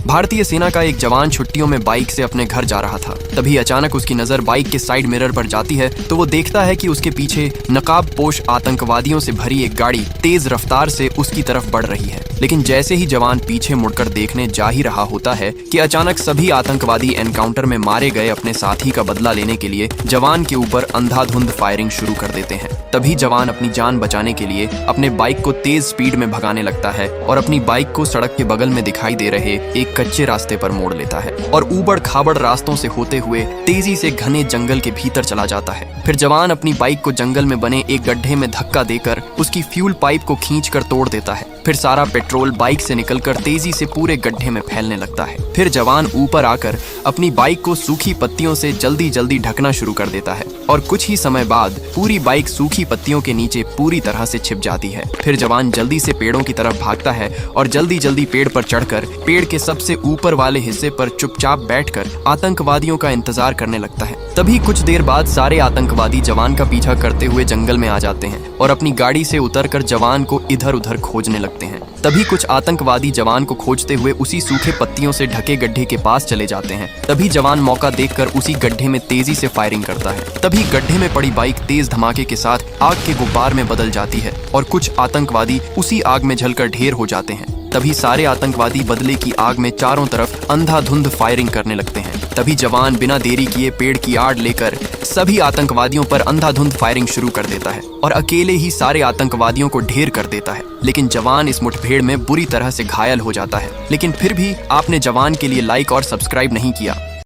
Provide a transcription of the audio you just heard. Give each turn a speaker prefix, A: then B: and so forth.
A: भारतीय सेना का एक जवान छुट्टियों में बाइक से अपने घर जा रहा था। तभी अचानक उसकी नजर बाइक के साइड मिरर पर जाती है तो वो देखता है कि उसके पीछे नकाबपोश आतंकवादियों से भरी एक गाड़ी तेज रफ्तार से उसकी तरफ बढ़ रही है। लेकिन जैसे ही जवान पीछे मुड़कर देखने जा ही रहा होता है कि अचानक सभी आतंकवादी एनकाउंटर में मारे गए अपने साथी का बदला लेने के लिए जवान के ऊपर अंधाधुंध फायरिंग शुरू कर देते हैं। तभी जवान अपनी जान बचाने के लिए अपने बाइक को तेज स्पीड में भगाने लगता है और अपनी बाइक को सड़क के बगल में दिखाई दे रहे एक कच्चे रास्ते पर मोड़ लेता है और ऊबड़ खाबड़ रास्तों से होते हुए तेजी से घने जंगल के भीतर चला जाता है। फिर जवान अपनी बाइक को जंगल में बने एक गड्ढे में धक्का देकर उसकी फ्यूल पाइप को खींचकर तोड़ देता है। फिर सारा पेट्रोल बाइक से निकलकर तेजी से पूरे गड्ढे में फैलने लगता है। फिर जवान ऊपर आकर अपनी बाइक को सूखी पत्तियों से जल्दी जल्दी ढकना शुरू कर देता है और कुछ ही समय बाद पूरी बाइक सूखी पत्तियों के नीचे पूरी तरह से छिप जाती है। फिर जवान जल्दी से पेड़ों की तरफ भागता है और जल्दी जल्दी पेड़ पर चढ़कर पेड़ के सबसे ऊपर वाले हिस्से पर चुपचाप बैठकर आतंकवादियों का इंतजार करने लगता है। तभी कुछ देर बाद सारे आतंकवादी जवान का पीछा करते हुए जंगल में आ जाते हैं और अपनी गाड़ी से उतरकर जवान को इधर उधर खोजने लगते हैं। तभी कुछ आतंकवादी जवान को खोजते हुए उसी सूखे पत्तियों से ढके गड्ढे के पास चले जाते हैं। तभी जवान मौका देखकर उसी गड्ढे में तेजी से फायरिंग करता है। तभी गड्ढे में पड़ी बाइक तेज धमाके के साथ आग के गुब्बार में बदल जाती है और कुछ आतंकवादी उसी आग में जलकर ढेर हो जाते हैं। तभी सारे आतंकवादी बदले की आग में चारों तरफ अंधाधुंध फायरिंग करने लगते हैं। तभी जवान बिना देरी किए पेड़ की आड़ लेकर सभी आतंकवादियों पर अंधाधुंध फायरिंग शुरू कर देता है और अकेले ही सारे आतंकवादियों को ढेर कर देता है। लेकिन जवान इस मुठभेड़ में बुरी तरह से घायल हो जाता है। लेकिन फिर भी आपने जवान के लिए लाइक और सब्सक्राइब नहीं किया।